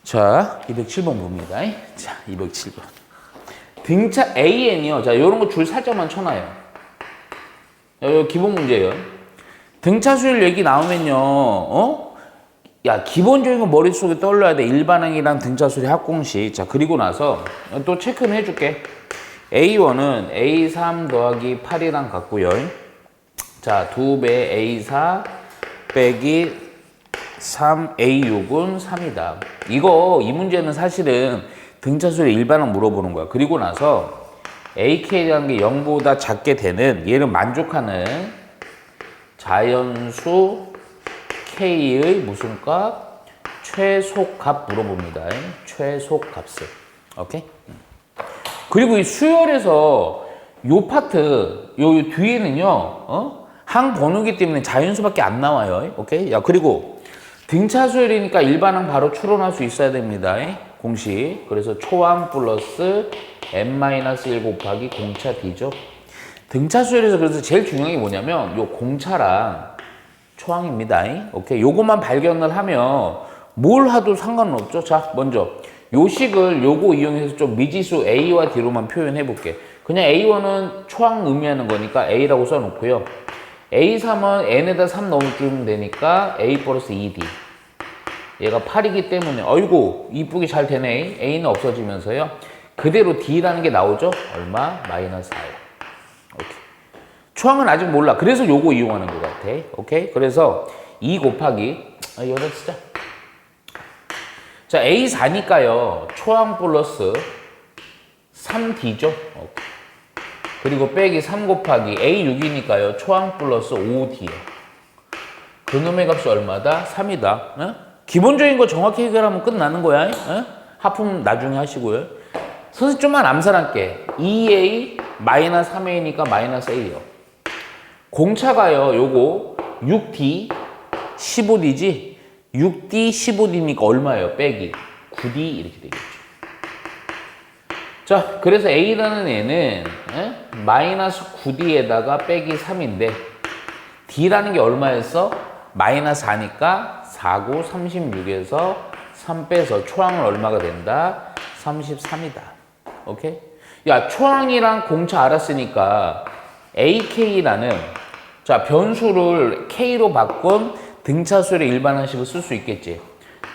자, 207번 봅니다. 자, 207번. 등차 AN이요. 자, 요런 거 줄 살짝만 쳐놔요. 요 기본 문제예요. 등차 수열 얘기 나오면요. 야, 기본적인 거 머릿속에 떠올려야 돼. 일반항이랑 등차 수열 합공식. 자, 그리고 나서 또 체크는 해줄게. A1은 A3 더하기 8이랑 같고요. 자, 2배 A4 빼기 3A6은 3이다. 이 문제는 사실은 등차수열 일반항 물어보는 거야. 그리고 나서 AK라는 게 0보다 작게 되는, 얘를 만족하는 자연수 K의 무슨 값? 최소값 물어봅니다. 최소값을. 오케이? 그리고 이 수열에서 요 파트, 요 뒤에는요, 항 번호기 때문에 자연수밖에 안 나와요. 오케이? 야, 그리고 등차 수열이니까 일반항 바로 추론할 수 있어야 됩니다. 공식. 그래서 초항 플러스 n-1 곱하기 공차 d죠. 등차 수열에서 그래서 제일 중요한 게 뭐냐면 요 공차랑 초항입니다. 오케이? 요것만 발견을 하면 뭘 하도 상관은 없죠. 자, 먼저 요 식을 요거 이용해서 좀 미지수 A와 D로만 표현해 볼게. 그냥 A1은 초항 의미하는 거니까 A라고 써놓고요. A3은 n에다 3 넣어주면 되니까 A 플러스 2D. 얘가 8이기 때문에 어이구 이쁘게 잘 되네. A는 없어지면서요. 그대로 D라는 게 나오죠. 얼마? 마이너스 4요. 오케이. 초항은 아직 몰라. 그래서 요거 이용하는 것 같아. 오케이? 그래서 2 곱하기 여기다 쓰자. 자, A4니까요. 초항 플러스 3D죠. 오케이. 그리고 빼기 3 곱하기 A6이니까요. 초항 플러스 5D요. 그놈의 값이 얼마다? 3이다. 에? 기본적인 거 정확히 해결하면 끝나는 거야. 에? 하품 나중에 하시고요. 선생님 좀만 암산할게. 2A 마이너스 3A니까 마이너스 A요. 공차가요. 요거 6D 15D지? 6D 15D니까 얼마예요? 빼기 9D 이렇게 되겠죠. 자, 그래서 A라는 애는 마이너스 9D에다가 빼기 3인데 D라는 게 얼마였어? 마이너스 4니까 4구 36에서 3 빼서 초항은 얼마가 된다? 33이다. 오케이? 야, 초항이랑 공차 알았으니까 AK라는 자, 변수를 K로 바꾼 등차수열의 일반항식을 쓸 수 있겠지.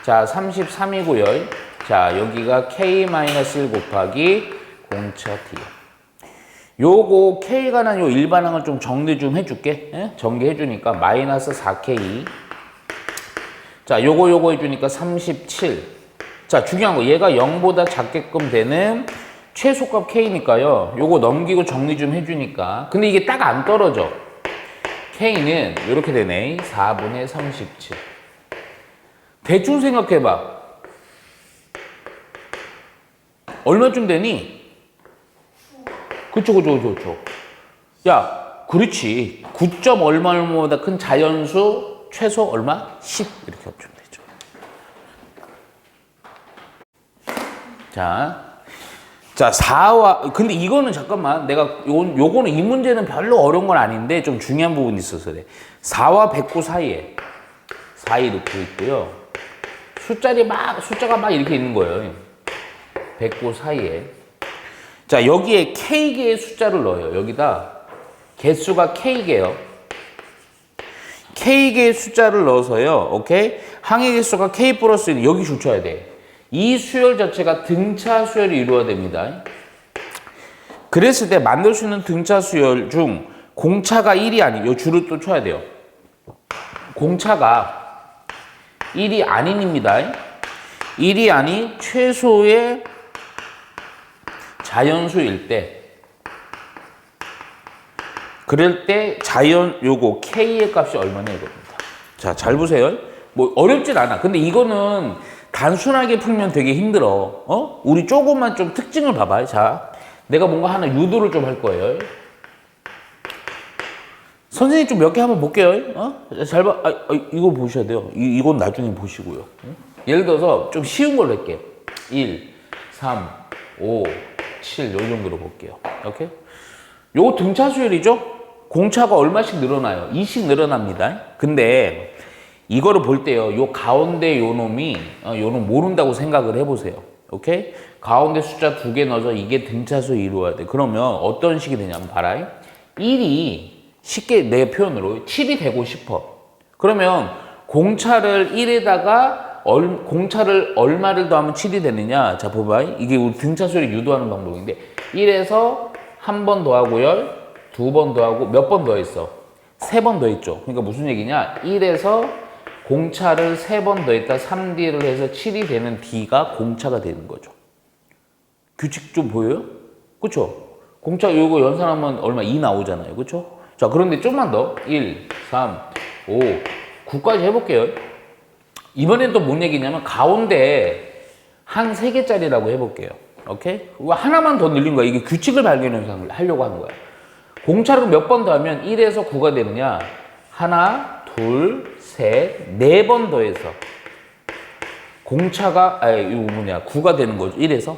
자, 33이고요. 자, 여기가 K-1 곱하기 공차 D. 요거 K가 난 요 일반항을 좀 정리 좀 해줄게. 예? 전개해주니까 마이너스 4K. 자, 요거 해주니까 37. 자, 중요한 거 얘가 0보다 작게끔 되는 최소값 K니까요. 요거 넘기고 정리 좀 해주니까. 근데 이게 딱 안 떨어져. K는 이렇게 되네. 4분의 37. 대충 생각해봐. 얼마쯤 되니? 그쵸. 야, 그렇지. 9점 얼마보다 큰 자연수 최소 얼마? 10 이렇게 합주면 되죠. 자, 4와 근데 이거는 잠깐만 내가 요거는 이 문제는 별로 어려운 건 아닌데 좀 중요한 부분이 있어서 그래. 4와 109 사이에 4이 넣고 있고요. 숫자가 막 이렇게 있는 거예요. 109 사이에. 자, 여기에 K개의 숫자를 넣어요. 여기다 개수가 K개요. K개의 숫자를 넣어서요. 오케이? 항의 개수가 K 플러스 1 여기 줄 쳐야 돼. 이 수열 자체가 등차 수열이 이루어야 됩니다. 그랬을 때 만들 수 있는 등차 수열 중 공차가 1이 아닌 요 줄을 또 쳐야 돼요. 공차가 1이 아닌입니다. 1이 아닌 최소의 자연수일 때 그럴 때 요거 K의 값이 얼마냐 이겁니다. 자, 잘 보세요. 뭐 어렵진 않아. 근데 이거는 단순하게 풀면 되게 힘들어. 우리 조금만 좀 특징을 봐봐요. 자, 내가 뭔가 하나 유도를 좀 할 거예요. 선생님 좀 몇 개 한번 볼게요. 잘 봐. 이거 보셔야 돼요. 이건 나중에 보시고요. 예를 들어서 좀 쉬운 걸로 할게요. 1, 3, 5, 7 요 정도로 볼게요. 오케이? 요거 등차 수열이죠? 공차가 얼마씩 늘어나요? 2씩 늘어납니다. 근데 이거를 볼 때요. 요 가운데 요 놈이 요놈 모른다고 생각을 해보세요. 오케이? 가운데 숫자 2개 넣어서 이게 등차수 이루어야 돼. 그러면 어떤 식이 되냐면 봐라. 1이 쉽게 내 표현으로 7이 되고 싶어. 그러면 공차를 1에다가 공차를 얼마를 더하면 7이 되느냐? 자, 봐봐. 이게 우리 등차수를 유도하는 방법인데 1에서 한 번 더하고요. 2번 더하고 몇 번 더했어? 3번 더했죠. 그러니까 무슨 얘기냐? 1에서 공차를 3번 더했다 3D를 해서 7이 되는 D가 공차가 되는 거죠. 규칙 좀 보여요? 그쵸? 공차 요거 연산하면 얼마? 2 나오잖아요. 그쵸? 자, 그런데 좀만 더. 1, 3, 5, 9까지 해볼게요. 이번엔 또 뭔 얘기냐면 가운데 한 3개짜리라고 해볼게요. 오케이? 하나만 더 늘린 거야. 이게 규칙을 발견해서 하려고 하는 거야. 공차를 몇 번 더하면 1에서 9가 되느냐? 하나, 둘, 셋, 4번 더해서 공차가, 이거 뭐냐, 9가 되는 거죠. 1에서.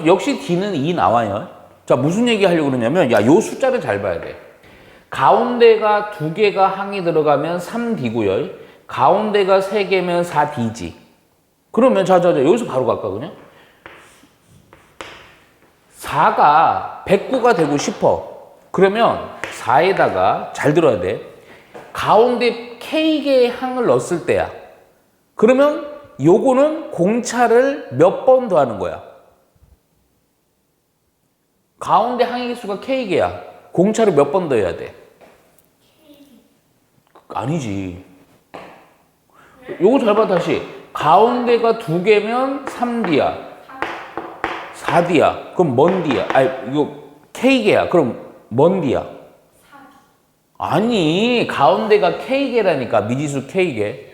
역시 D는 2 나와요. 자, 무슨 얘기 하려고 그러냐면, 야, 요 숫자를 잘 봐야 돼. 가운데가 2개가 항이 들어가면 3D고요. 가운데가 3개면 4D지. 그러면, 자, 여기서 바로 갈까, 그냥? 4가 109가 되고 싶어. 그러면 4에다가, 잘 들어야 돼. 가운데 K개의 항을 넣었을 때야. 그러면 요거는 공차를 몇 번 더하는 거야? 가운데 항의 수가 K개야. 공차를 몇 번 더해야 돼? 아니지. 요거 잘 봐, 다시. 가운데가 2개면 3D야. 4D야. 그럼 뭔 D야? 이거 K개야. 그럼 뭔 D야? 아니, 가운데가 K개라니까. 미지수 K개.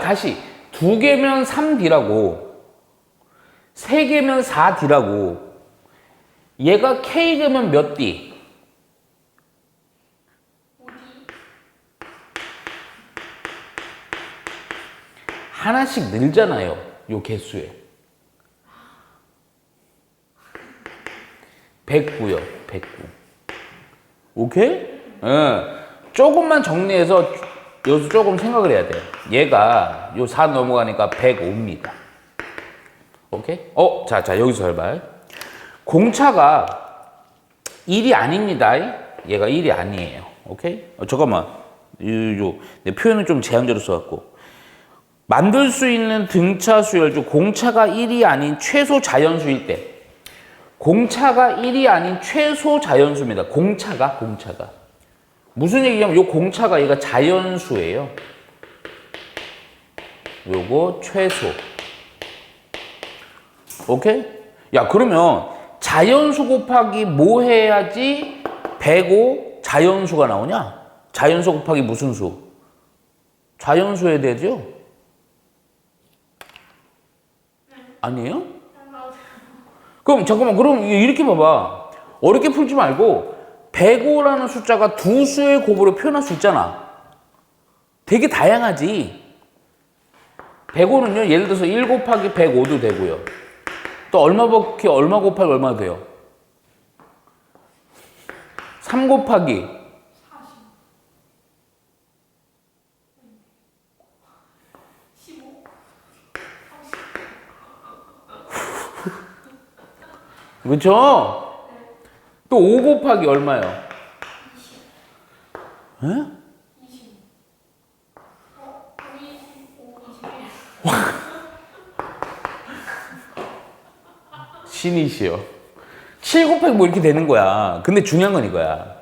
다시. 2개면 3D라고. 3개면 4D라고. 얘가 K개면 몇 D? 하나씩 늘잖아요. 요 개수에. 109요. 109. 오케이? 조금만 정리해서 여기서 조금 생각을 해야 돼요. 얘가 요 4 넘어가니까 105입니다. 오케이? 자, 여기서 잘 봐. 공차가 1이 아닙니다. 얘가 1이 아니에요. 오케이? 잠깐만. 내 표현을 좀 제한적으로 써갖고. 만들 수 있는 등차 수열 중 공차가 1이 아닌 최소 자연수일 때. 공차가 1이 아닌 최소 자연수입니다. 공차가. 무슨 얘기냐면 요 공차가 얘가 자연수예요. 요거 최소. 오케이? 야, 그러면 자연수 곱하기 뭐 해야지 105 자연수가 나오냐? 자연수 곱하기 무슨 수? 자연수 해야 되죠? 아니에요? 그럼 잠깐만, 그럼 이렇게 봐봐. 어렵게 풀지 말고 105라는 숫자가 두 수의 곱으로 표현할 수 있잖아. 되게 다양하지. 105는요, 예를 들어서 1 곱하기 105도 되고요. 또 얼마 곱하기 얼마 돼요? 3 곱하기 15. 그렇죠? 또 5 곱하기 얼마요? 20. 에? 20. 25, 21. 신이시여. 7 곱하기 뭐 이렇게 되는 거야. 근데 중요한 건 이거야.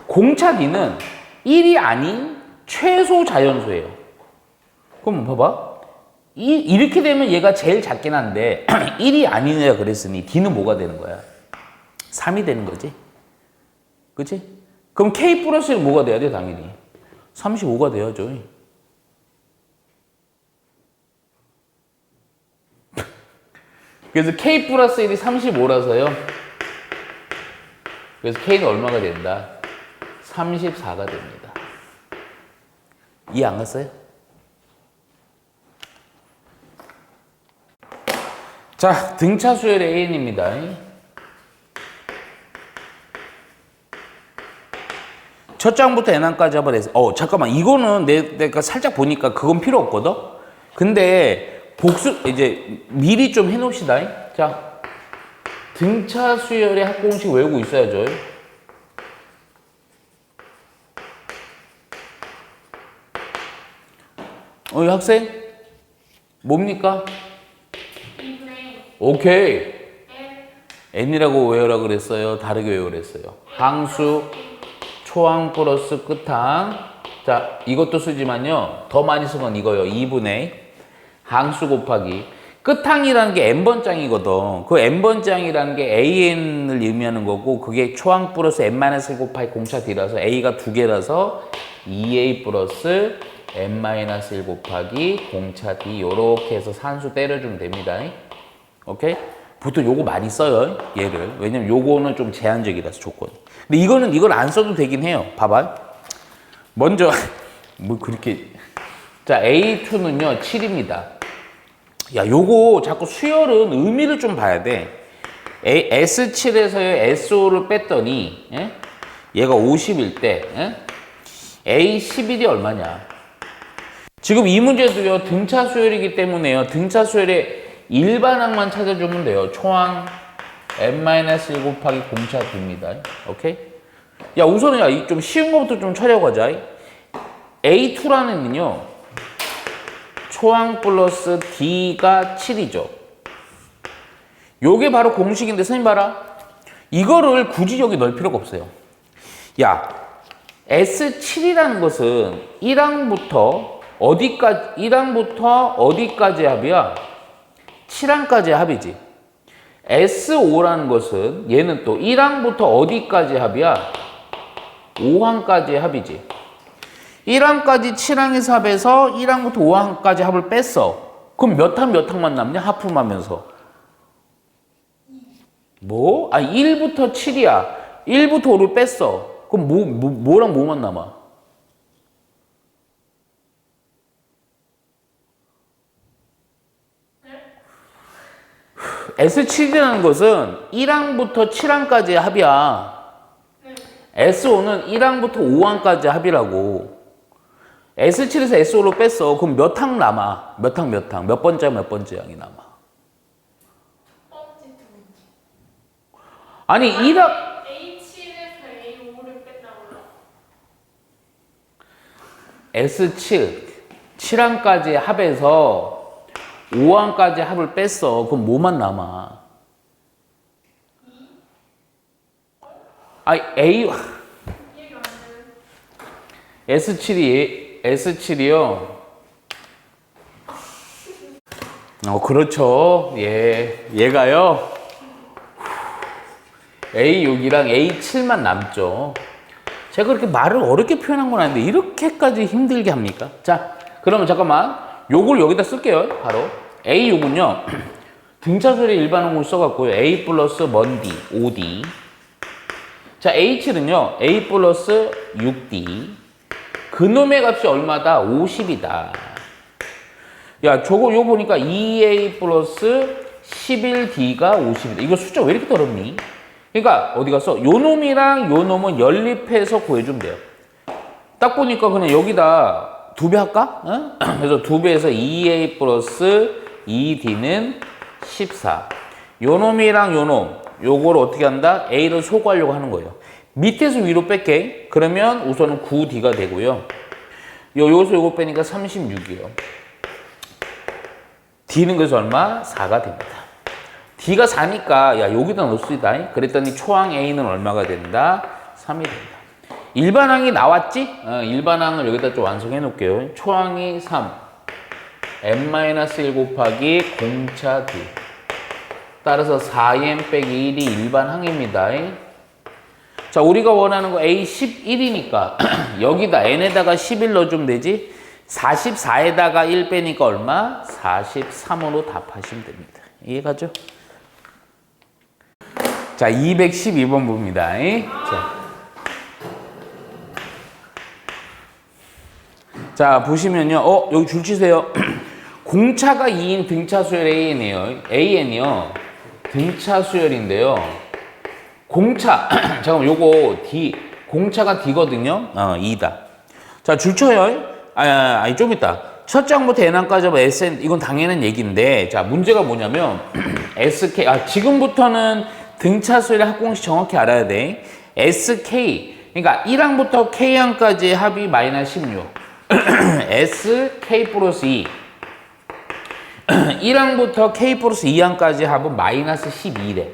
공차기는 1이 아닌 최소 자연수예요. 그럼 봐봐. 이렇게 되면 얘가 제일 작긴 한데 1이 아니냐 그랬으니 D는 뭐가 되는 거야? 3이 되는 거지. 그치? 그럼 K 플러스는 뭐가 돼야 돼? 당연히 35가 돼야죠. 그래서 K 플러스 1이 35라서요. 그래서 K는 얼마가 된다? 34가 됩니다. 이해 안 갔어요? 자, 등차 수열의 An입니다. 첫 장부터 n항까지 합을 해서 잠깐만 이거는 내가 살짝 보니까 그건 필요 없거든. 근데 복수 이제 미리 좀 해놓읍시다. 자, 등차 수열의 합공식 외우고 있어야죠. 이 학생 뭡니까? 오케이. n이라고 외우라 그랬어요? 다르게 외우라 그랬어요? 항수 초항 플러스 끝항. 자, 이것도 쓰지만요. 더 많이 쓴 건 이거예요. 2분의 항수 곱하기 끝항이라는 게 n번장이거든. 그 n번장이라는 게 an을 의미하는 거고 그게 초항 플러스 n-1 곱하기 공차 d라서 a가 두 개라서 2a 플러스 n-1 곱하기 공차 d 요렇게 해서 산수 때려주면 됩니다. 오케이? 보통 요거 많이 써요. 얘를. 왜냐면 요거는 좀 제한적이라서 조건이. 근데 이걸 안 써도 되긴 해요. 봐봐. 먼저 뭐 그렇게 자 A2는요 7입니다. 야 요거 자꾸 수열은 의미를 좀 봐야 돼. S7에서의 SO를 뺐더니 얘가 50일 때 A11이 얼마냐. 지금 이 문제도요 등차 수열이기 때문에요. 등차 수열의 일반항만 찾아주면 돼요. 초항 n-1 곱하기 공차 d입니다. 오케이? 야 우선은 좀 쉬운 것부터 좀 찾아가자. A2라는요 초항 플러스 d가 7이죠. 요게 바로 공식인데 선생님 봐라. 이거를 굳이 여기 넣을 필요가 없어요. 야 S7이라는 것은 1항부터 어디까지 합이야? 7항까지 합이지. S5라는 것은 얘는 또 1항부터 어디까지 합이야? 5항까지 합이지. 1항까지 7항에서 합해서 1항부터 5항까지 합을 뺐어. 그럼 몇 항만 남냐? 하품하면서. 뭐? 1부터 7이야. 1부터 5를 뺐어. 그럼 뭐랑 뭐만 남아? S7이라는 것은 1항부터 7항까지의 합이야. S5는 1항부터 5항까지 합이라고. S7에서 S5로 뺐어. 그럼 몇 항 남아? 몇 항? 몇 번째 항이 남아? 아니, 1항. A7에서 A5를 뺐다고요? S7, 7항까지 합해서 5항까지 합을 뺐어. 그럼 뭐만 남아? S7이요. 그렇죠. 얘가요. A6이랑 A7만 남죠. 제가 그렇게 말을 어렵게 표현한 건 아닌데 이렇게까지 힘들게 합니까? 자, 그러면 잠깐만. 요걸 여기다 쓸게요. 바로 A6은요. 등차수열의 일반항을 써갖고요. A 플러스 먼 D, 5D. 자, A7은요. A 플러스 6D. 그놈의 값이 얼마다? 50이다. 야, 요거 보니까 2A 플러스 11D가 50이다. 이거 숫자 왜 이렇게 어렵니? 그러니까 어디 갔어? 요 놈이랑 요 놈은 연립해서 구해주면 돼요. 딱 보니까 그냥 여기다 2배 할까? 그래서 2배에서 2A 플러스 2D는 14. 요 놈이랑 요 놈, 요거를 어떻게 한다? A를 소구하려고 하는 거예요. 밑에서 위로 뺄게. 그러면 우선은 9D가 되고요. 여기서 요거 빼니까 36이에요. D는 그래서 얼마? 4가 됩니다. D가 4니까 야 여기다 넣읍시다. 그랬더니 초항 A는 얼마가 된다? 3이 된다. 일반항이 나왔지? 일반항을 여기다 좀 완성해 놓을게요. 초항이 3. n-1 곱하기 공차 D. 따라서 4n 빼기 1이 일반항입니다. 자, 우리가 원하는 거 A11이니까 여기다 n에다가 11 넣어주면 되지? 44에다가 1 빼니까 얼마? 43으로 답하시면 됩니다. 이해가죠? 자, 212번 봅니다. 자, 보시면요. 여기 줄 치세요. 공차가 2인 등차 수열 AN이요. 등차 수열인데요. 공차, 잠깐만, 요거 공차가 D거든요. 2다. 자, 줄쳐요. 아니, 좀 있다. 첫 장부터 N항까지 하면 SN, 이건 당연한 얘기인데, 자, 문제가 뭐냐면, SK, 지금부터는 등차수의 합공식 정확히 알아야 돼. SK, 그러니까 1항부터 K항까지 합이 마이너스 16. SK 플러스 2. 1항부터 K 플러스 2항까지 합은 마이너스 12래.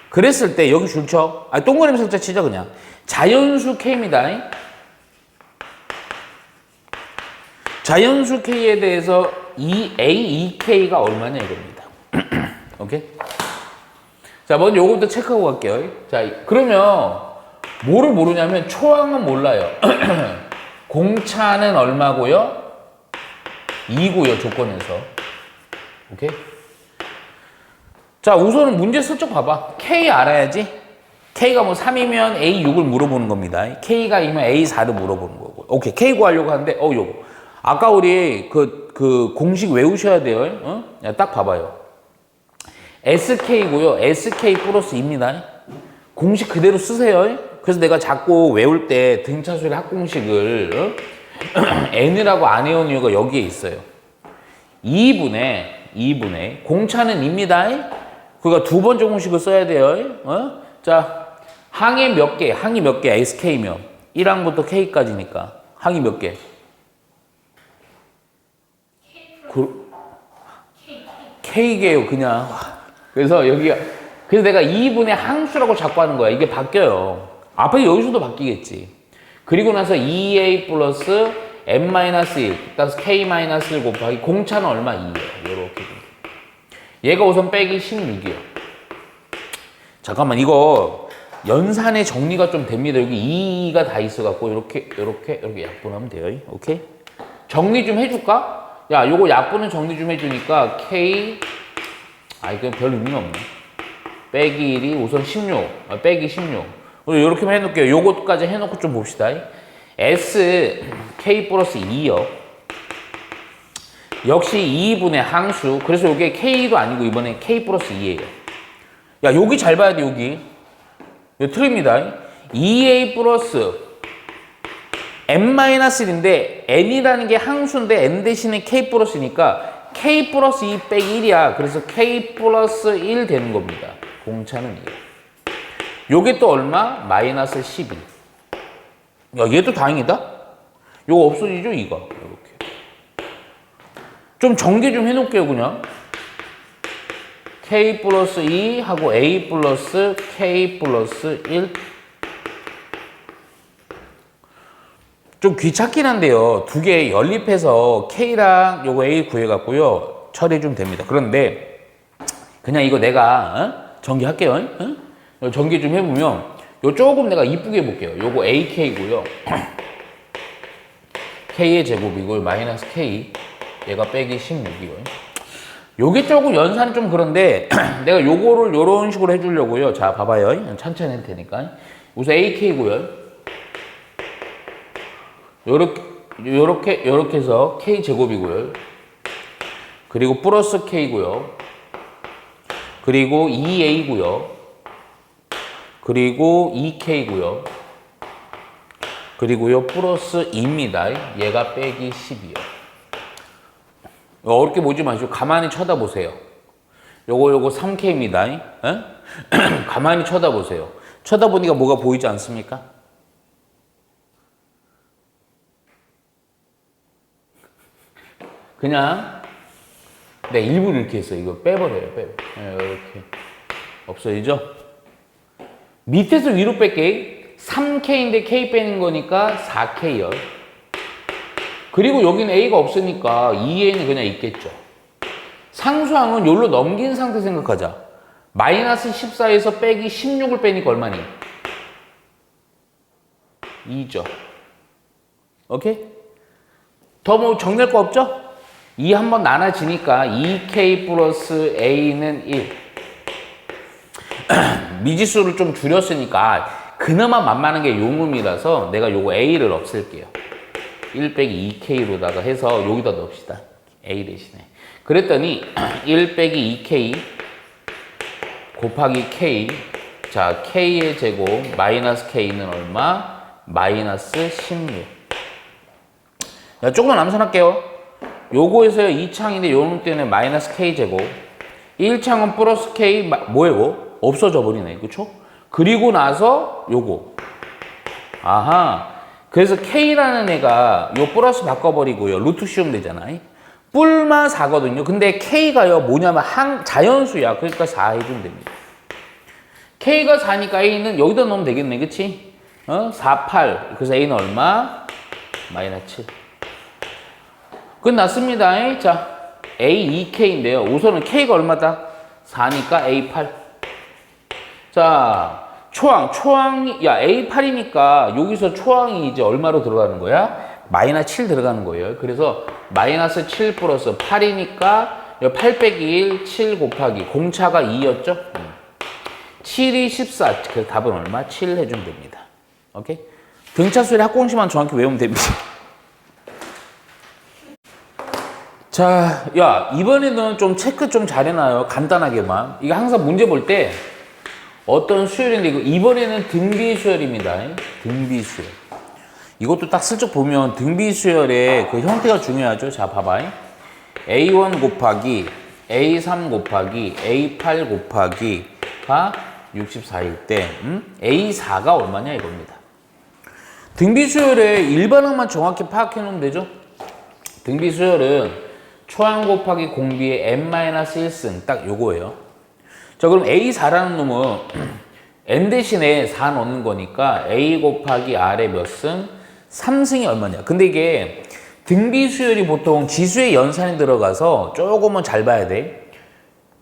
그랬을 때, 여기 줄쳐. 동그라미 살짝 치자, 그냥. 자연수 K입니다. 자연수 K에 대해서 A, 2K가 얼마냐 이겁니다. 오케이? 자, 먼저 요것부터 체크하고 갈게요. 자, 그러면 뭐를 모르냐면 초항은 몰라요. 공차는 얼마고요? 2고요, 조건에서. 오케이? 자, 우선은 문제 슬쩍 봐봐. K 알아야지. K가 뭐 3이면 A 6을 물어보는 겁니다. K가 2면 A 4를 물어보는 거고. 오케이, K 구하려고 하는데, 요거. 아까 우리 그 공식 외우셔야 돼요. 야, 딱 봐봐요. SK고요. SK 플러스 2입니다. 공식 그대로 쓰세요. 그래서 내가 자꾸 외울 때 등차수의 합공식을 N이라고 안 해온 이유가 여기에 있어요. 2분의 공차는 2입니다. 그러니까 두 번째 공식을 써야 돼요. 자, 항이 몇 개? SK면 1항부터 K까지니까 항이 몇 개? K개요, 그냥. 그래서 여기가, 그래서 내가 2분의 항수라고 자꾸 하는 거야. 이게 바뀌어요. 앞에 여기서도 바뀌겠지. 그리고 나서 2A 플러스 M-1, 따라서 K-1 곱하기 공차는 얼마? 2예요. 요렇게. 얘가 우선 빼기 16이요. 잠깐만, 이거 연산의 정리가 좀 됩니다. 여기 2가 다 있어갖고, 이렇게 약분하면 돼요. 오케이? 정리 좀 해줄까? 야, 요거 약분은 정리 좀 해주니까 K, 이건 별 의미가 없네. 빼기 1이 우선 16, 빼기 16. 우리 요렇게만 해놓을게요. 요것까지 해놓고 좀 봅시다. S, K 플러스 2요. 역시 2분의 항수. 그래서 요게 K도 아니고 이번에 K 플러스 2예요. 야, 여기 잘 봐야 돼, 여기. 요 틀립니다. 2A 플러스 M-1인데 N이라는 게 항수인데 N 대신에 K 플러스니까 K 플러스 2 빼기 1이야. 그래서 K 플러스 1 되는 겁니다. 공차는 2. 요게 또 얼마? 마이너스 12. 야, 얘도 다행이다. 요거 없어지죠, 이거. 이렇게. 좀 전개 좀 해놓을게요, 그냥. K 플러스 2 하고 A 플러스 K 플러스 1. 좀 귀찮긴 한데요. 두 개 연립해서 K랑 요거 A 구해갖고요. 처리해주면 됩니다. 그런데 그냥 이거 내가 전개할게요. 전개 좀 해보면 요 조금 내가 이쁘게 해볼게요. 요거 AK고요. K의 제곱이고 마이너스 K 얘가 빼기 16이고요. 요게 조금 연산이 좀 그런데 내가 요거를 요런 식으로 해주려고요. 자, 봐봐요. 천천히 할 테니까. 우선 AK고요. 요렇게 해서 K 제곱이고요. 그리고 플러스 K고요. 그리고 2A고요. 그리고 2K고요. 그리고요 플러스 2입니다. 얘가 빼기 10이요. 어렵게 보지 마시고 가만히 쳐다보세요. 요거 3K입니다. 가만히 쳐다보세요. 쳐다보니까 뭐가 보이지 않습니까? 그냥 내가 일부러 이렇게 했어요. 이거 빼버려요. 이렇게 없어지죠? 밑에서 위로 뺄게. 3K인데 K 빼는 거니까 4K요. 그리고 여기는 A가 없으니까 2A는 그냥 있겠죠. 상수항은 여기로 넘긴 상태 생각하자. 마이너스 14에서 빼기 16을 빼니까 얼마니? 2죠. 오케이? 더 뭐 정리할 거 없죠? 2 한번 나눠지니까 2K 플러스 A는 1. 미지수를 좀 줄였으니까 그나마 만만한 게 요놈이라서 내가 요거 A를 없앨게요. 1 빼기 2K로다가 해서 여기다 넣읍시다. A 대신에. 그랬더니 1 빼기 2K 곱하기 K 자, K의 제곱 마이너스 K는 얼마? 마이너스 16. 자, 조금만 암산할게요. 요거에서 2창인데 요놈 때문에 마이너스 K 제곱. 1창은 플러스 K 뭐예요? 없어져 버리네. 그쵸? 그리고 나서 요거. 아하. 그래서 K라는 애가 요 플러스 바꿔버리고요. 루트 씌우면 되잖아요. 뿔마 4거든요. 근데 K가요, 뭐냐면 자연수야. 그러니까 4 해주면 됩니다. K가 4니까 A는 여기다 넣으면 되겠네. 그치? 4, 8. 그래서 A는 얼마? 마이너스 7. 끝났습니다. 자, A, 2K인데요. 우선은 K가 얼마다? 4니까 A8. 자, 초항이, 야, A8이니까 여기서 초항이 이제 얼마로 들어가는 거야? 마이너스 7 들어가는 거예요. 그래서 마이너스 7 플러스 8이니까 8 빼기 1, 7 곱하기 공차가 2였죠? 7이 14. 그래서 답은 얼마? 7 해주면 됩니다. 오케이? 등차수의 합공식만 정확히 외우면 됩니다. 자, 야, 이번에는 좀 체크 좀 잘해놔요. 간단하게만. 이거 항상 문제 볼 때 어떤 수열인데 이번에는 등비수열입니다. 등비수열. 이것도 딱 슬쩍 보면 등비수열의 그 형태가 중요하죠. 자, 봐봐. A1 곱하기 A3 곱하기 A8 곱하기가 64일 때 A4가 얼마냐 이겁니다. 등비수열의 일반항만 정확히 파악해 놓으면 되죠. 등비수열은 초항 곱하기 공비의 n-1승 딱 요거예요. 자, 그럼 A4라는 놈은 n 대신에 4 넣는 거니까 A 곱하기 R의 몇 승? 3승이 얼마냐. 근데 이게 등비수열이 보통 지수의 연산이 들어가서 조금은 잘 봐야 돼.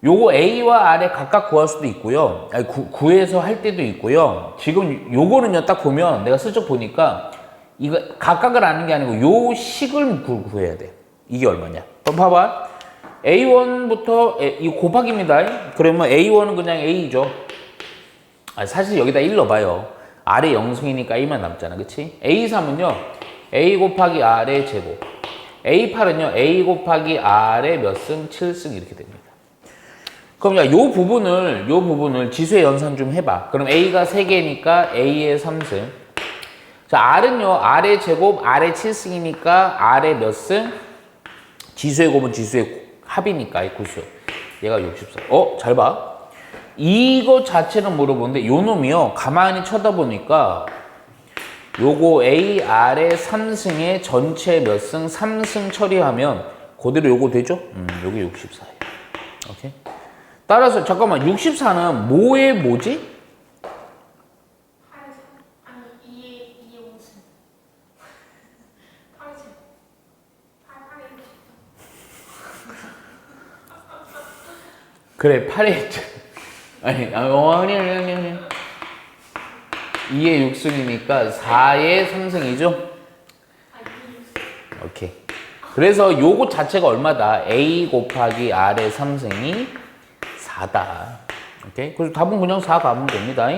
요거 A와 R에 각각 구할 수도 있고요. 아니, 구해서 할 때도 있고요. 지금 요거는요, 딱 보면 내가 슬쩍 보니까 이거 각각을 아는 게 아니고 요 식을 구해야 돼. 이게 얼마냐. 그럼 봐봐. A1부터 이 곱하기입니다. 그러면 A1은 그냥 A죠. 사실 여기다 1 넣어봐요. R의 0승이니까 A만 남잖아. 그치? A3은요. A 곱하기 R의 제곱. A8은요. A 곱하기 R의 몇 승? 7승 이렇게 됩니다. 그럼 야, 요 부분을 지수의 연산 좀 해봐. 그럼 A가 3개니까 A의 3승. 자, R은요. R의 제곱, R의 7승이니까 R의 몇 승? 지수의 곱은 지수의 합이니까 9수. 얘가 64. 잘 봐. 이거 자체는 물어보는데 요 놈이요. 가만히 쳐다보니까 요거 A, R의 3승의 전체 몇 승? 3승 처리하면 그대로 요거 되죠? 요게 64예요. 오케이? 따라서 잠깐만 64는 뭐지? 2의 5승. 8승. 8, 8의 그래, 8의 아니 2의 6승이니까 4의 3승이죠? 오케이. 그래서 요거 자체가 얼마다? A 곱하기 R의 3승이 4다. 오케이? 그래서 답은 그냥 4 가면 됩니다.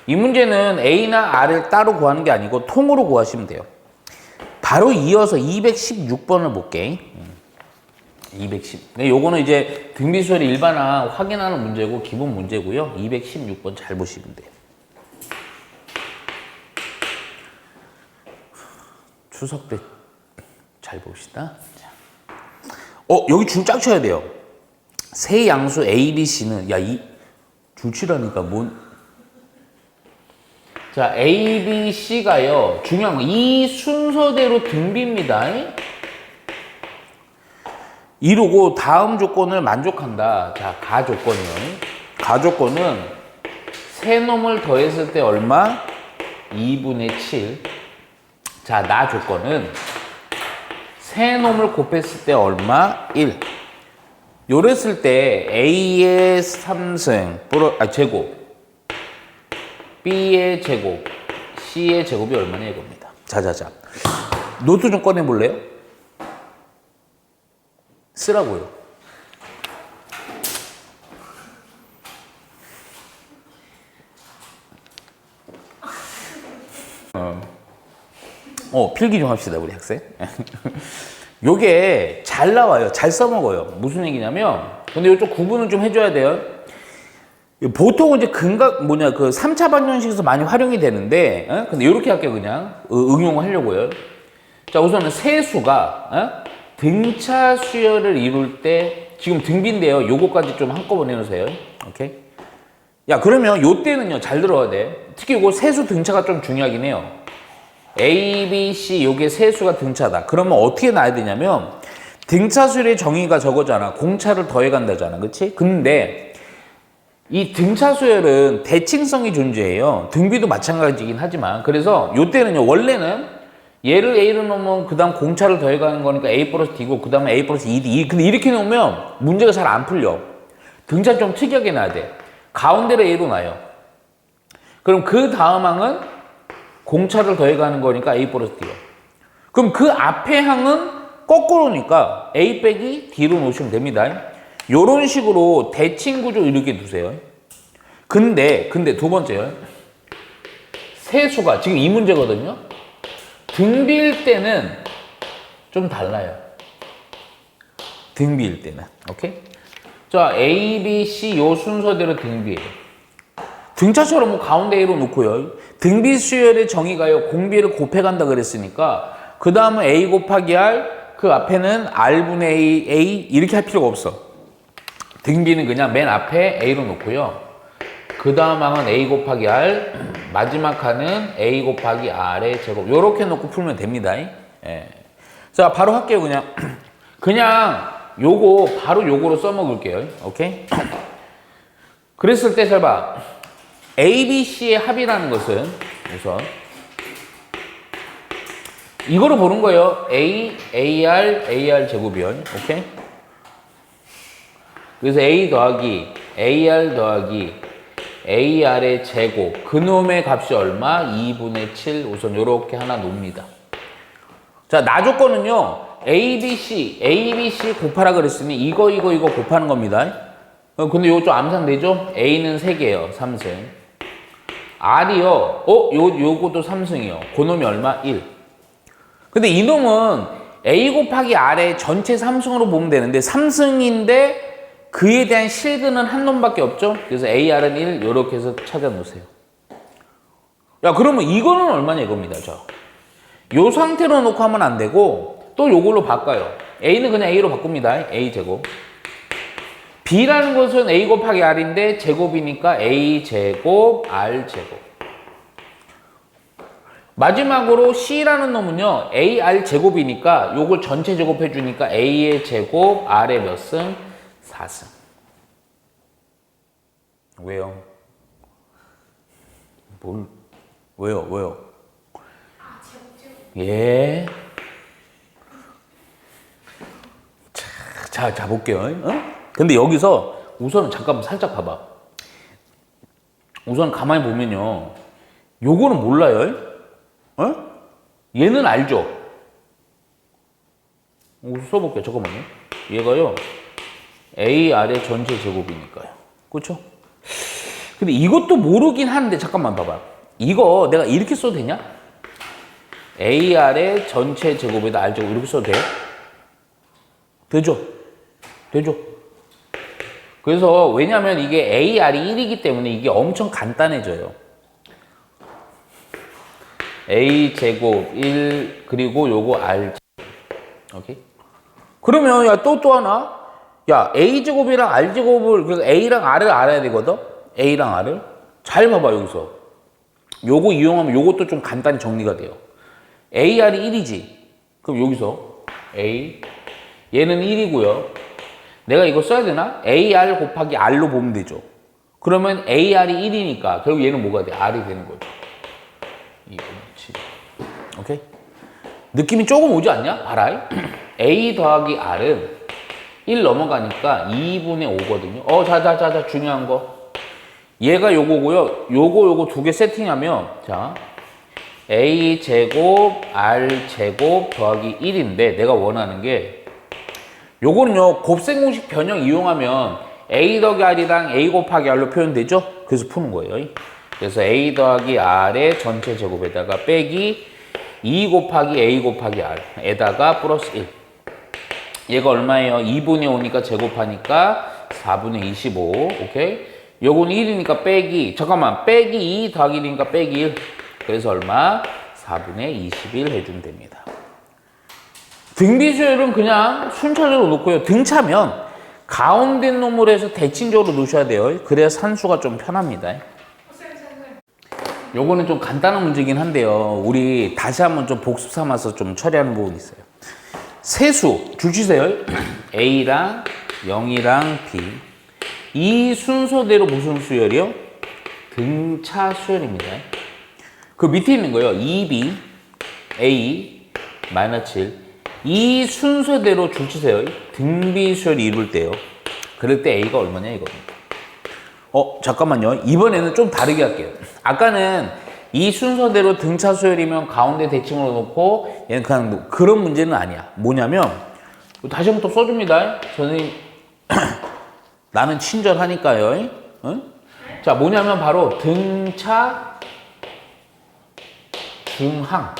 이 문제는 A나 R을 따로 구하는 게 아니고 통으로 구하시면 돼요. 바로 이어서 216번을 볼게. 210. 네, 요거는 이제 등비수열의 일반항 확인하는 문제고 기본 문제고요. 216번 잘 보시면 돼요. 추석 때 잘 봅시다. 여기 줄 짝 쳐야 돼요. 세 양수 A, B, C는 줄 치라니까 자, A, B, C가요. 중요한 거 이 순서대로 등비입니다. 이루고 다음 조건을 만족한다. 자, 가조건이요. 가조건은 세 놈을 더했을 때 얼마? 2분의 7. 자, 나 조건은 세 놈을 곱했을 때 얼마? 1. 요랬을 때 A의 3승 제곱, B의 제곱, C의 제곱이 얼마냐 이겁니다. 자자자. 노트 좀 꺼내볼래요? 쓰라고요. 필기 좀 합시다, 우리 학생. 요게 잘 나와요. 잘 써먹어요. 무슨 얘기냐면, 근데 이쪽 구분은 좀 해줘야 돼요. 보통은 이제 그 3차 방정식에서 많이 활용이 되는데, 근데 이렇게 할게요, 그냥. 응용을 하려고요. 자, 우선은 세수가, 등차 수열을 이룰 때, 지금 등비인데요. 요거까지 좀 한꺼번에 해놓으세요. 오케이? 야, 그러면 요 때는요, 잘 들어야 돼. 특히 요거 세수 등차가 좀 중요하긴 해요. A, B, C, 요게 세수가 등차다. 그러면 어떻게 놔야 되냐면, 등차 수열의 정의가 저거잖아. 공차를 더해간다잖아. 그치? 근데, 이 등차 수열은 대칭성이 존재해요. 등비도 마찬가지긴 하지만. 그래서 요 때는요, 원래는 얘를 A로 놓으면 그 다음 공차를 더해가는 거니까 A 플러스 D고 그 다음에 A 플러스 2D. 근데 이렇게 놓으면 문제가 잘 안 풀려. 등차 좀 특이하게 놔야 돼. 가운데를 A로 놔요. 그럼 그 다음 항은 공차를 더해가는 거니까 A 플러스 D요. 그럼 그 앞에 항은 거꾸로니까 A 빼기 D로 놓으시면 됩니다. 요런 식으로 대칭 구조 이렇게 두세요. 근데 두 번째요. 세수가 지금 이 문제거든요. 등비일 때는 좀 달라요. 등비일 때는. 오케이? 자, A, B, C 요 순서대로 등비예요. 등차처럼 뭐 가운데 A로 놓고요. 등비 수열의 정의가요. 공비를 곱해간다 그랬으니까 그 다음은 A 곱하기 R 그 앞에는 R분의 A 이렇게 할 필요가 없어. 등비는 그냥 맨 앞에 A로 놓고요. 그 다음 항은 A 곱하기 R, 마지막 항은 A 곱하기 R의 제곱. 요렇게 놓고 풀면 됩니다. 예. 자, 바로 할게요, 그냥. 그냥 요거, 바로 요거로 써먹을게요. 오케이? 그랬을 때 잘 봐. A, B, C의 합이라는 것은 우선 이거로 보는 거예요. A, AR, AR 제곱이요. 오케이? 그래서 A 더하기 AR 더하기 AR의 제곱 그놈의 값이 얼마? 2분의 7 우선 요렇게 하나 놉니다. 자, 나 조건은요. ABC 곱하라 그랬으니 이거 곱하는 겁니다. 근데 요거 좀 암산되죠? A는 3개예요. 3승. R이요. 요것도 3승이요. 그놈이 얼마? 1. 근데 이놈은 A 곱하기 R의 전체 3승으로 보면 되는데 3승인데 그에 대한 실근은 한 놈밖에 없죠? 그래서 AR은 1 이렇게 해서 찾아 놓으세요. 야, 그러면 이거는 얼마냐 이겁니다. 요 상태로 놓고 하면 안 되고 또 요걸로 바꿔요. A는 그냥 A로 바꿉니다. A 제곱. B라는 것은 A 곱하기 R인데 제곱이니까 A 제곱 R 제곱. 마지막으로 C라는 놈은요. AR 제곱이니까 요걸 전체 제곱해 주니까 A의 제곱 R의 몇 승? 4승. 왜요? 왜요? 예. 자, 볼게요. 근데 여기서 우선 잠깐만 살짝 봐봐. 우선 가만히 보면요. 요거는 몰라요. 얘는 알죠? 써볼게요. 잠깐만요. 얘가요. AR의 전체 제곱이니까요. 그렇죠? 근데 이것도 모르긴 하는데 잠깐만 봐봐. 이거 내가 이렇게 써도 되냐? AR의 전체 제곱에다 R 제곱 이렇게 써도 돼요? 되죠? 그래서 왜냐면 이게 AR이 1이기 때문에 이게 엄청 간단해져요. A 제곱 1 그리고 요거 R 제곱. 오케이? 그러면 야 또 하나 야 A 제곱이랑 R 제곱을 그러니까 A랑 R을 알아야 되거든. A랑 R을 잘 봐봐 여기서 요거 이용하면 요것도 좀 간단히 정리가 돼요. AR이 1이지. 그럼 여기서 A 얘는 1이고요. 내가 이거 써야 되나? AR 곱하기 R로 보면 되죠. 그러면 AR이 1이니까 결국 얘는 뭐가 돼? R이 되는 거죠. 2분의 7. 오케이? 느낌이 조금 오지 않냐? 봐라. A 더하기 R은 1 넘어가니까 2분의 5거든요. 자, 중요한 거. 얘가 요거고요. 요거 두 개 세팅하면, 자, A 제곱, R 제곱 더하기 1인데, 내가 원하는 게, 요거는요, 곱셈 공식 변형 이용하면 A 더하기 R이랑 A 곱하기 R로 표현되죠? 그래서 푸는 거예요. 그래서 A 더하기 R의 전체 제곱에다가 빼기 2 곱하기 A 곱하기 R에다가 플러스 1. 얘가 얼마예요? 2분의 5니까 제곱하니까 4분의 25. 오케이? 요건 1이니까 빼기, 잠깐만, 빼기 2 더하기 1이니까 빼기 1. 그래서 얼마? 4분의 21 해주면 됩니다. 등비수열은 그냥 순차적으로 놓고요. 등차면 가운데 놈으로 해서 대칭적으로 놓으셔야 돼요. 그래야 산수가 좀 편합니다. 요거는 좀 간단한 문제긴 한데요. 우리 다시 한번 좀 복습 삼아서 좀 처리하는 부분이 있어요. 세수, 줄 치세요. A랑 0이랑 B. 이 순서대로 무슨 수열이요? 등차 수열입니다. 그 밑에 있는 거요. 2B, A, 마이너스 7. 이 순서대로 줄 치세요. 등비 수열이 이룰 때요. 그럴 때 A가 얼마냐 이겁니다. 잠깐만요. 이번에는 좀 다르게 할게요. 아까는 이 순서대로 등차 수열이면 가운데 대칭으로 놓고 얘는 그냥 뭐 그런 문제는 아니야. 뭐냐면 다시 한번 또 써줍니다. 선생님 나는 친절하니까요. 응? 자, 뭐냐면 바로 등차 중항.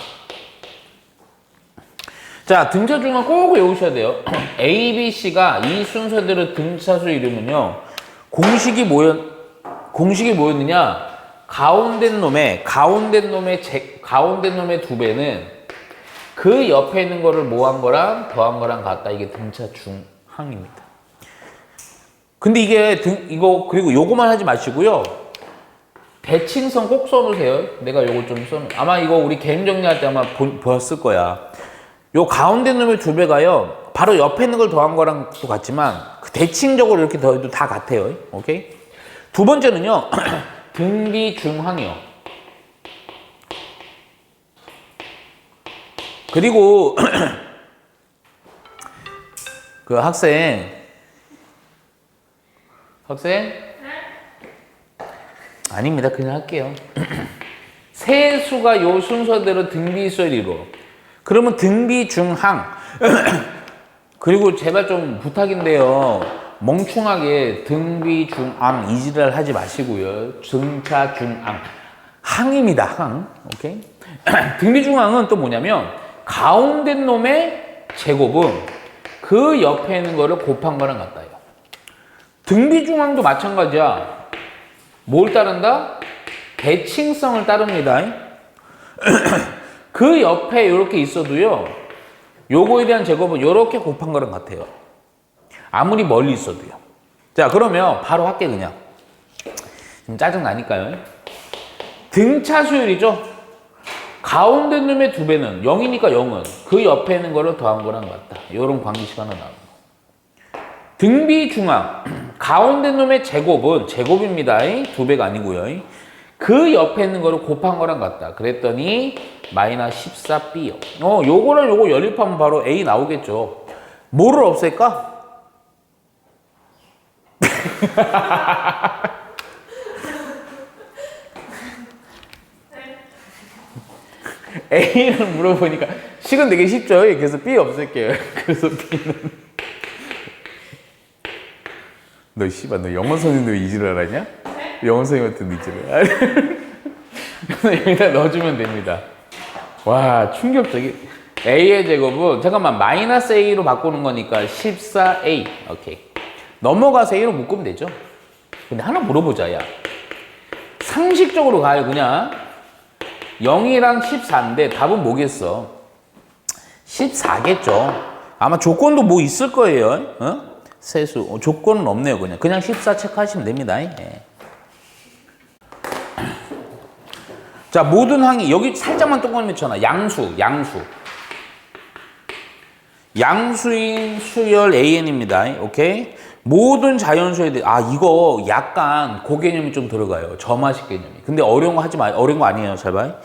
자, 등차 중항 꼭 외우셔야 돼요. A, B, C가 이 순서대로 등차수 이루면요. 공식이 뭐였느냐? 가운데 놈의 두 배는 그 옆에 있는 거를 모한 거랑 더한 거랑 같다. 이게 등차 중항입니다. 근데 이게 이거 그리고 요거만 하지 마시고요. 대칭성 꼭 써놓으세요. 내가 요거 좀 아마 이거 우리 개념 정리할 때 아마 보였을 거야. 요 가운데 놈의 두 배가요. 바로 옆에 있는 걸 더한 거랑 또 같지만 그 대칭적으로 이렇게 더해도 다 같아요. 오케이? 두 번째는요. 등비 중항이요. 그리고 그 학생 아닙니다. 그냥 할게요. 세수가 요 순서대로 등비수열 이루어. 그러면 등비 중항. 그리고 제발 좀 부탁인데요. 멍충하게 등비 중항 이지랄 하지 마시고요. 등차 중항. 항입니다. 항. 오케이? 등비 중항은 또 뭐냐면 가운데 놈의 제곱은 그 옆에 있는 거를 곱한 거랑 같다요. 등비 중항도 마찬가지야. 뭘 따른다? 대칭성을 따릅니다. 그 옆에 이렇게 있어도요. 요거에 대한 제곱은 이렇게 곱한 거랑 같아요. 아무리 멀리 있어도요. 자, 그러면 바로 할게 그냥. 좀 짜증 나니까요. 등차 수열이죠. 가운데 놈의 두 배는 0이니까 0은 그 옆에 있는 거를 더한 거랑 같다. 이런 관계식 하나 나옵니다. 등비 중항. 가운데 놈의 제곱입니다. 두 배가 아니고요. 그 옆에 있는 거를 곱한 거랑 같다. 그랬더니 마이너스 14B요. 요거랑 요거 연립하면 바로 A 나오겠죠. 뭐를 없앨까? A를 물어보니까 식은 되게 쉽죠. 그래서 B 없앨게요. 그래서 B는 너 씨발 너 영어 선생님도 이지랄 하냐? 영어 선생님한테도 이지랄. 여기다 넣어주면 됩니다. 와, 충격적인. A의 제곱은 잠깐만 마이너스 A로 바꾸는 거니까 14A. 오케이. 넘어가서 A로 묶으면 되죠. 근데 하나 물어보자. 야, 상식적으로 가요. 그냥 0이랑 14인데 답은 뭐겠어? 14겠죠. 아마 조건도 뭐 있을 거예요. 세수. 조건은 없네요. 그냥 14 체크하시면 됩니다. 예. 자, 모든 항이 여기 살짝만 동그라미 쳤잖아. 양수인 수열 AN입니다. 오케이? 모든 자연수에 대해 이거 약간 고개념이 좀 들어가요. 점화식 개념이. 근데 어려운 거 하지 마. 어려운 거 아니에요. 잘 봐.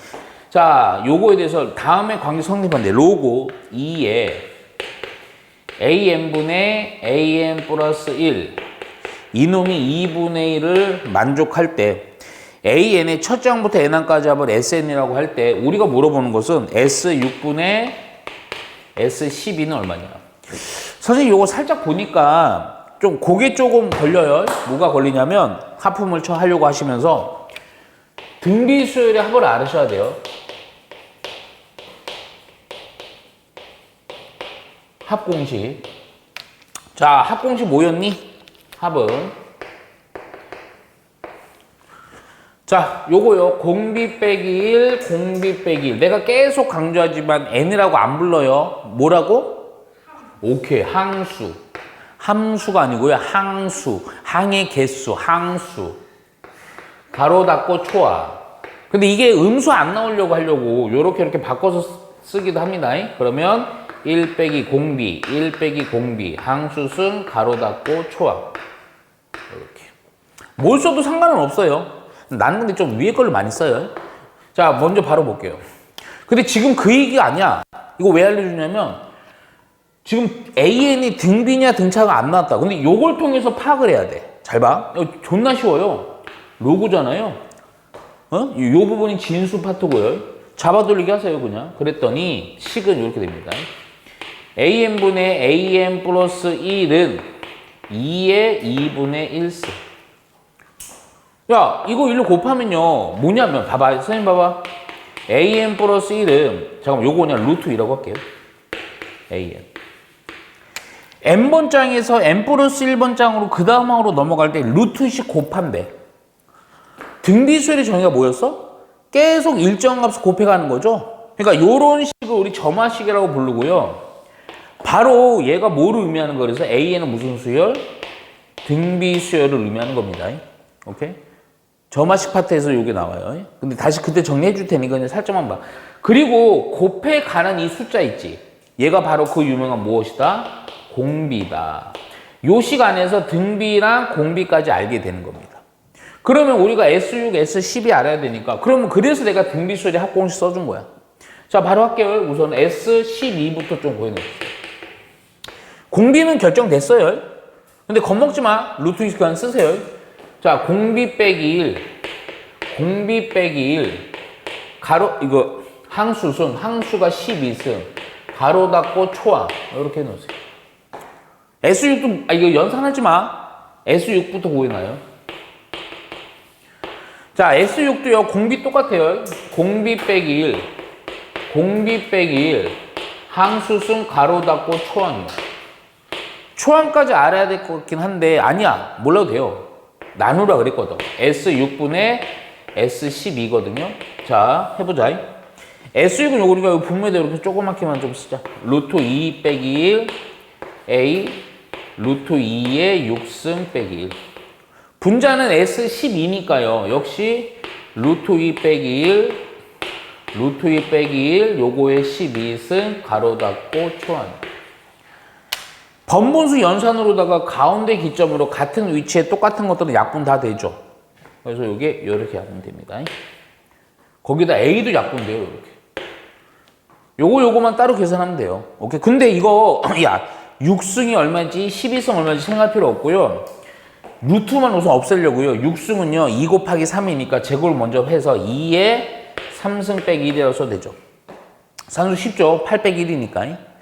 자, 요거에 대해서 다음에 관계 성립한데 로고 2에 AN분의 AN 플러스 1 이놈이 2분의 1을 만족할 때 AN의 첫 장부터 N항까지 합을 SN이라고 할 때 우리가 물어보는 것은 S6분의 S12는 얼마냐. 선생님 요거 살짝 보니까 좀 고개 조금 걸려요. 뭐가 걸리냐면 하품을 하려고 하시면서 등비수열의 합을 알으셔야 돼요. 합공식. 자, 합공식 뭐였니? 합은 자, 요거요. 공비 빼기 1, 공비 빼기 1. 내가 계속 강조하지만 n이라고 안 불러요. 뭐라고? 오케이, 항수. 함수가 아니고요. 항수. 항의 개수, 항수. 가로 닫고 초아. 근데 이게 음수 안 나오려고 하려고 요렇게 이렇게 바꿔서 쓰기도 합니다. 그러면 1 빼기 공비, 1 빼기 공비, 항수승, 가로 닫고 초아. 이렇게. 뭘 써도 상관은 없어요. 나는 근데 좀 위에 걸로 많이 써요. 자, 먼저 바로 볼게요. 근데 지금 그 얘기가 아니야. 이거 왜 알려주냐면 지금 AN이 등비냐 등차가 안 나왔다. 근데 요걸 통해서 파악을 해야 돼. 잘 봐. 이거 존나 쉬워요. 로그잖아요. 요 부분이 진수 파트고요. 잡아돌리기 하세요, 그냥. 그랬더니 식은 이렇게 됩니다. AN분의 AN 플러스 1은 2의 2분의 1승. 야, 이거 1로 곱하면요. 뭐냐면, 봐봐. 선생님 봐봐. AN 플러스 1은, 잠깐만, 요거 그냥 루트 2라고 할게요. AN. N번 장에서 N 플러스 1번 장으로 그 다음 항으로 넘어갈 때 루트씩 곱한대. 등비수열의 정의가 뭐였어? 계속 일정 값을 곱해가는 거죠. 그러니까 요런 식을 우리 점화식이라고 부르고요. 바로 얘가 뭐를 의미하는 거 그래서 AN은 무슨 수열? 등비수열을 의미하는 겁니다. 오케이? 점화식 파트에서 요게 나와요. 근데 다시 그때 정리해 줄 테니까 그냥 살짝만 봐. 그리고 곱해가는 이 숫자 있지. 얘가 바로 그 유명한 무엇이다? 공비다. 요 시간에서 등비랑 공비까지 알게 되는 겁니다. 그러면 우리가 S6, S10이 알아야 되니까 그러면 그래서 내가 등비수열의 합공식 써준 거야. 자, 바로 할게요. 우선 S12부터 좀 보여주세요. 공비는 결정됐어요. 근데 겁먹지 마. 루트 2 그냥 쓰세요. 자, 공비 빼기 1, 공비 빼기 1, 가로, 이거 항수승, 항수가 12승, 가로 닫고 초아. 이렇게 해놓으세요. S6도, 이거 연산하지 마. S6부터 보이나요? 자, S6도요, 공비 똑같아요. 공비 빼기 1, 공비 빼기 1, 항수승, 가로 닫고 초항이요. 초항까지 알아야 될 것 같긴 한데, 아니야. 몰라도 돼요. 나누라 그랬거든. S6분의 S12거든요. 자, 해보자. S6은 요거 우리가 분모에다 이렇게 조그맣게만 좀 쓰자. 루트 2 빼기 1, A, 루트 2의 6승 빼기 1. 분자는 S12니까요. 역시 루트 2 빼기 1, 루트 2 빼기 1, 요거의 12승, 가로 닫고 초안. 번분수 연산으로다가 가운데 기점으로 같은 위치에 똑같은 것들은 약분 다 되죠. 그래서 요게 이렇게 약분 됩니다. 거기다 A도 약분 돼요, 이렇게. 요거만 따로 계산하면 돼요. 오케이. 근데 이거, 야, 6승이 얼마인지, 12승 얼마인지 생각할 필요 없고요. 루트만 우선 없애려고요. 6승은요, 2 곱하기 3이니까 제곱을 먼저 해서 2에 3승 빼기 1이라고 써도 되죠. 산수 쉽죠? 8 빼기 1이니까.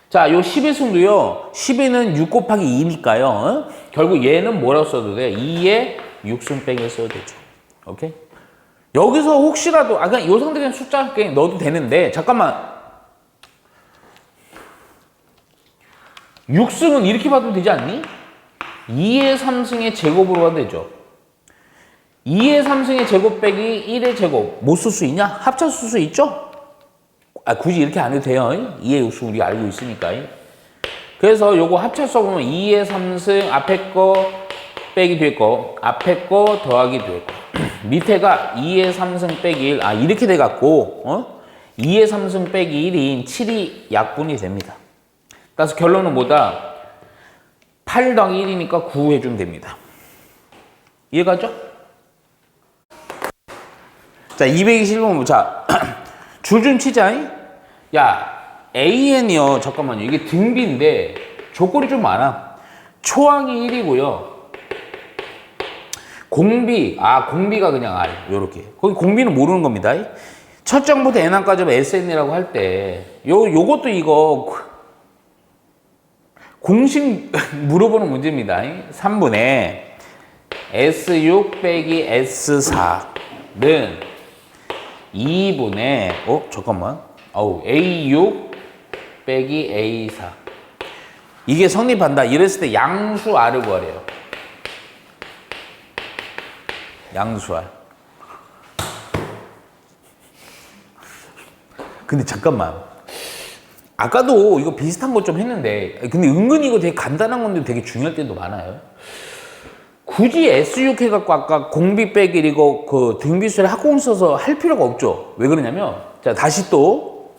자, 요 11승도요, 12는 6 곱하기 2니까요. 결국 얘는 뭐라고 써도 돼? 2에 6승 빼기 써도 되죠. 오케이? 여기서 혹시라도, 그냥 요 상태 그냥 숫자 그냥 넣어도 되는데, 잠깐만. 6승은 이렇게 봐도 되지 않니? 2의 3승의 제곱으로 가도 되죠. 2의 3승의 제곱 빼기 1의 제곱. 못 쓸 수 있냐? 합쳐 쓸 수 있죠? 굳이 이렇게 안 해도 돼요. 2의 6승 우리가 알고 있으니까. 그래서 요거 합쳐 써보면 2의 3승 앞에 거 빼기 뒤에 거, 앞에 거 더하기 뒤에 거. 밑에가 2의 3승 빼기 1. 이렇게 돼갖고, 2의 3승 빼기 1인 7이 약분이 됩니다. 따라서 결론은 뭐다? 8 더하기 1이니까 9 해주면 됩니다. 이해가죠? 자, 221번, 자, 줄 좀 치자. 야, AN이요. 잠깐만요. 이게 등비인데, 조건이 좀 많아. 초항이 1이고요. 공비, 공비가 그냥 R, 요렇게. 거기 공비는 모르는 겁니다. 첫 장부터 N항까지 SN이라고 할 때, 요것도 이거, 공식 물어보는 문제입니다. 3분의 S6 빼기 S4는 2분의 잠깐만. A6 빼기 A4. 이게 성립한다. 이랬을 때 양수 R을 구하래요. 양수 R. 근데 잠깐만. 아까도 이거 비슷한 거 좀 했는데, 근데 은근히 이거 되게 간단한 건데 되게 중요할 때도 많아요. 굳이 S6 해갖고 아까 공비 빼기 이거 그 등비수를 학공 써서 할 필요가 없죠. 왜 그러냐면, 자, 다시 또.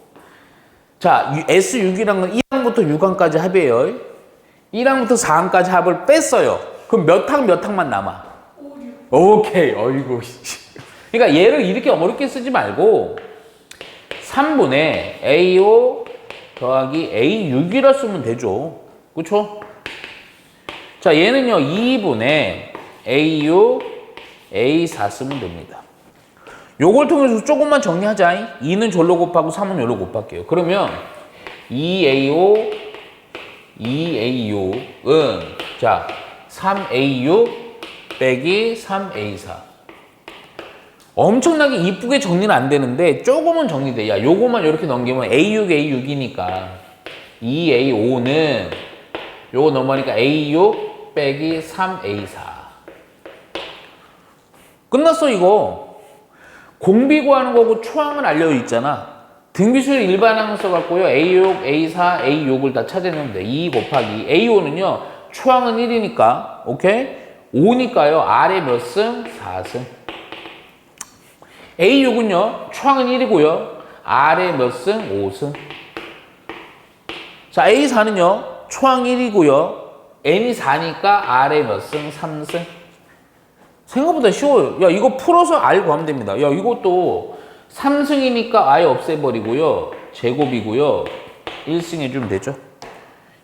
자, S6이란 건 1항부터 6항까지 합이에요. 1항부터 4항까지 합을 뺐어요. 그럼 몇 항만 남아? 5, 6. 오케이. 어이구. 그러니까 얘를 이렇게 어렵게 쓰지 말고 3분의 A5 더하기 A6이라 쓰면 되죠. 그쵸? 자, 얘는요, 2분의 A6, A4 쓰면 됩니다. 요걸 통해서 조금만 정리하자. 2는 절로 곱하고 3은 요로 곱할게요. 그러면 2A5, 2A6은, 자, 3A6 빼기 3A4. 엄청나게 이쁘게 정리는 안 되는데 조금은 정리돼. 야, 요거만 이렇게 넘기면 A6, A6이니까 2A5는 요거 넘어가니까 A6 빼기 3A4. 끝났어, 이거. 공비 구하는 거고 초항은 알려있잖아. 등비수를 일반항을 써갖고요. A6, A4, A6을 다 찾아내면 돼. 2 곱하기 A5는요. 초항은 1이니까, 오케이? 5니까요. 아래 몇 승? 4승. A6은요, 초항은 1이고요. 아래 몇 승? 5승. 자, A4는요, 초항 1이고요. N이 4니까 아래 몇 승? 3승. 생각보다 쉬워요. 야, 이거 풀어서 알고 하면 됩니다. 야, 이것도 3승이니까 아예 없애버리고요. 제곱이고요. 1승 해주면 되죠.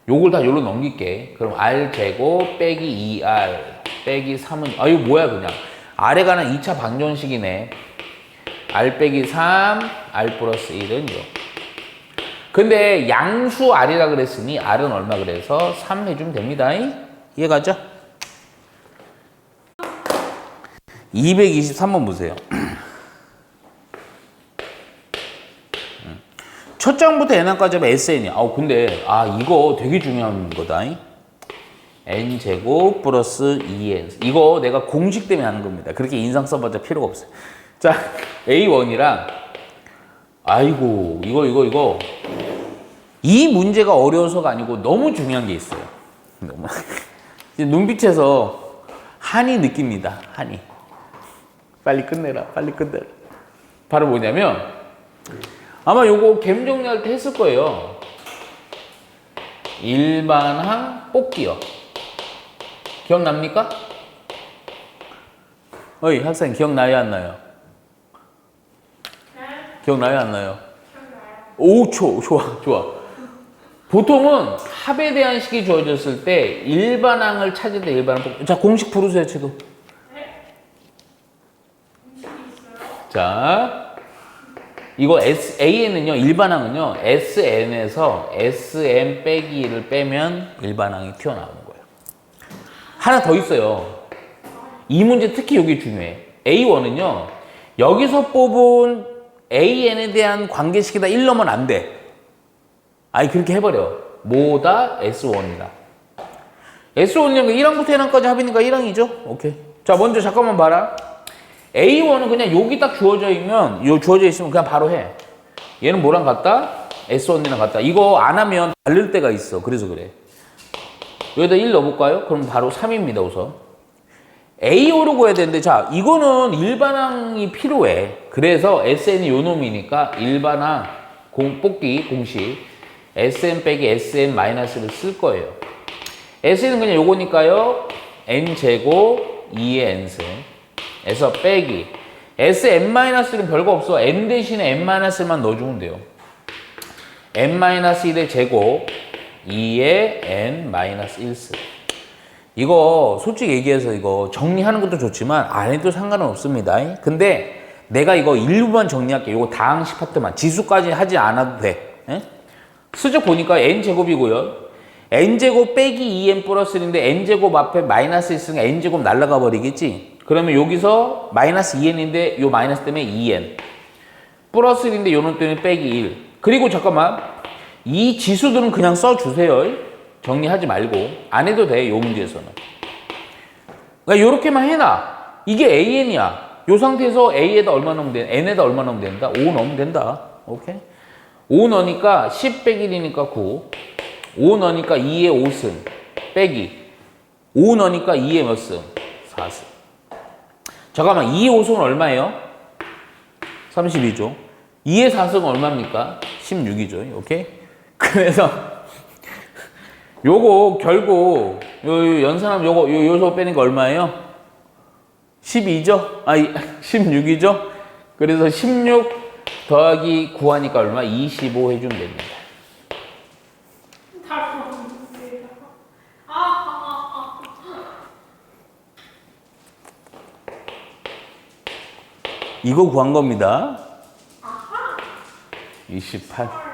요걸 다 요로 넘길게. 그럼 R 제곱 빼기 2R 빼기 3은, 아, 이거 뭐야, 그냥. 아래가 는 2차 방정식이네. R 빼기 3, R 플러스 1은 0. 근데 양수 R이라 그랬으니 R은 얼마 그래서 3 해주면 됩니다. 이해가죠? 223번 보세요. 첫 장부터 N항까지 하면 SN이야. 근데, 이거 되게 중요한 거다. N제곱 플러스 2N. 이거 내가 공식 때문에 하는 겁니다. 그렇게 인상 써봤자 필요가 없어요. 자, A1이랑, 아이고, 이거. 이 문제가 어려워서가 아니고 너무 중요한 게 있어요. 눈빛에서 한이 느낍니다. 한이. 빨리 끝내라. 바로 뭐냐면, 아마 요거 갬 정리할 때 했을 거예요. 일반항 뽑기요. 기억납니까? 어이, 학생 기억나요, 안 나요? 기억나요, 안 나요? 오, 좋아. 보통은 합에 대한 식이 주어졌을 때 일반항을 찾을 때 일반항 뽑기. 자, 공식 부르세요, 지도. 자, 이거 AN은요, 일반항은요, SN에서 SN 빼기 1을 빼면 일반항이 튀어나오는 거예요. 하나 더 있어요. 이 문제 특히 여기 중요해. A1은요, 여기서 뽑은 AN에 대한 관계식이다 1 넣으면 안 돼. 그렇게 해버려. 뭐다? S1이다. S1이면 1항부터 1항까지 합이니까 1항이죠? 오케이. 자, 먼저 잠깐만 봐라. A1은 그냥 여기 딱 주어져 있으면, 주어져 있으면 그냥 바로 해. 얘는 뭐랑 같다? S1이랑 같다. 이거 안 하면 다를 때가 있어. 그래서 그래. 여기다 1 넣어볼까요? 그럼 바로 3입니다, 우선. A5로 구해야 되는데, 자, 이거는 일반항이 필요해. 그래서 SN이 요 놈이니까 일반항 뽑기 공식 SN 빼기 SN 마이너스를 쓸 거예요. SN은 그냥 요거니까요. N제곱 2의 N승 에서 빼기 SN-1은 별거 없어. N 대신에 N-만 넣어주면 돼요. N-1의 제곱 2의 N-1승. 이거 솔직히 얘기해서 이거 정리하는 것도 좋지만 안 해도 상관은 없습니다. 근데 내가 이거 일부만 정리할게. 이거 다항식 파트만. 지수까지 하지 않아도 돼. 수적 보니까 N제곱이고요. N제곱 빼기 2N 플러스 1인데 N제곱 앞에 마이너스 있으니까 N제곱 날라가 버리겠지? 그러면 여기서 마이너스 2N인데 요 마이너스 때문에 2N. 플러스 1인데 요놈 때문에 빼기 1. 그리고 잠깐만. 이 지수들은 그냥 써주세요. 정리하지 말고. 안 해도 돼, 요 문제에서는. 그러니까 요렇게만 해놔. 이게 AN이야. 요 상태에서 A에다 얼마 넣으면 돼? N에다 얼마 넣으면 된다? 5 넣으면 된다. 오케이? 5 넣으니까 10 빼기 1이니까 9. 5 넣으니까 2의 5승 빼기 5 넣으니까 2의 몇 승? 4승. 잠깐만 2의 5승은 얼마예요? 32죠. 2의 4승은 얼마입니까? 16이죠. 오케이? 그래서 요거 결국 요 연산하면 요거 요소 빼는 거 얼마예요? 12죠? 아 16이죠? 그래서 16 더하기 9 하니까 얼마? 25 해주면 됩니다. 다 모르겠어요. 이거 구한 겁니다. 28.